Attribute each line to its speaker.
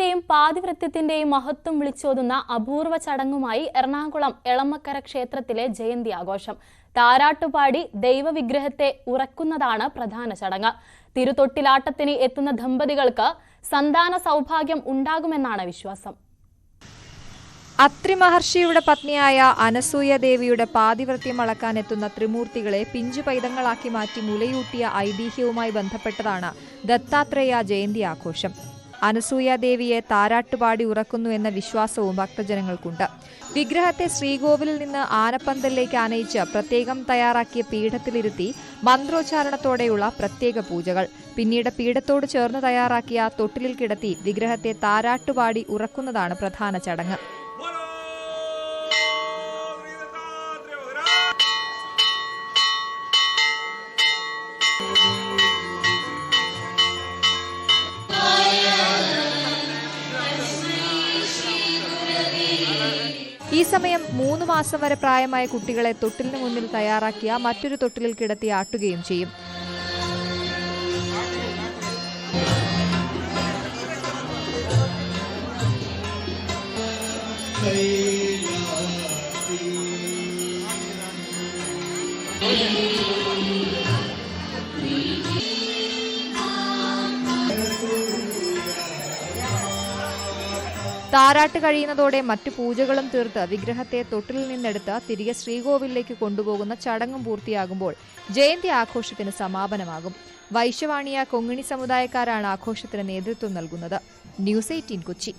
Speaker 1: സ്ത്രീത്വത്തിന്റെയും പാതിവ്രത്യത്തിന്റെയും മഹത്വം വിളിച്ചോതുന്ന അപൂർവ ചടങ്ങുമായി എറണാകുളം എളമക്കര ക്ഷേത്രത്തിലെ ജയന്തി ആഘോഷം. താരാട്ടുപാടി ദൈവവിഗ്രഹത്തെ ഉറക്കുന്നതാണ് പ്രധാന ചടങ്ങ്. തിരുതൊട്ടിലാട്ടത്തിന് എത്തുന്ന ദമ്പതികൾക്ക് സന്താന സൗഭാഗ്യം ഉണ്ടാകുമെന്നാണ് വിശ്വാസം.
Speaker 2: അത്രി മഹർഷിയുടെ പത്നിയായ അനസൂയ ദേവിയുടെ പാതിവ്രത്യം അളക്കാനെത്തുന്ന ത്രിമൂർത്തികളെ പിഞ്ചു പൈതങ്ങളാക്കി മാറ്റി മുലയൂട്ടിയ ഐതിഹ്യവുമായി ബന്ധപ്പെട്ടതാണ് ദത്താത്രേയ ജയന്തി ആഘോഷം. അനസൂയ ദേവിയെ താരാട്ടുപാടി ഉറക്കുന്നു എന്ന വിശ്വാസവും ഭക്തജനങ്ങൾക്കുണ്ട്. വിഗ്രഹത്തെ ശ്രീകോവിലിൽ നിന്ന് ആനപ്പന്തലിലേക്ക് ആനയിച്ച് പ്രത്യേകം തയ്യാറാക്കിയ പീഠത്തിലിരുത്തി മന്ത്രോച്ചാരണത്തോടെയുള്ള പ്രത്യേക പൂജകൾ. പിന്നീട് പീഠത്തോട് ചേർന്ന് തയ്യാറാക്കിയ തൊട്ടിലിൽ കിടത്തി വിഗ്രഹത്തെ താരാട്ടുപാടി ഉറക്കുന്നതാണ് പ്രധാന ചടങ്ങ്. ഈ സമയം 3 മാസം വരെ പ്രായമായ കുട്ടികളെ തൊട്ടിലിന് മുന്നിൽ തയ്യാറാക്കിയ മറ്റൊരു തൊട്ടിലിൽ കിടത്തി ആട്ടുകയും ചെയ്യും. താരാട്ട് കഴിയുന്നതോടെ മറ്റു പൂജകളും തീർത്ത് വിഗ്രഹത്തെ തൊട്ടിലിൽ നിന്നെടുത്ത് തിരികെ ശ്രീകോവിലേക്ക് കൊണ്ടുപോകുന്ന ചടങ്ങും പൂർത്തിയാകുമ്പോൾ ജയന്തി ആഘോഷത്തിന് സമാപനമാകും. വൈശ്യവാണിയ കൊങ്ങിണി സമുദായക്കാരാണ് ആഘോഷത്തിന് നേതൃത്വം നൽകുന്നത്. ന്യൂസ് 18 കൊച്ചി.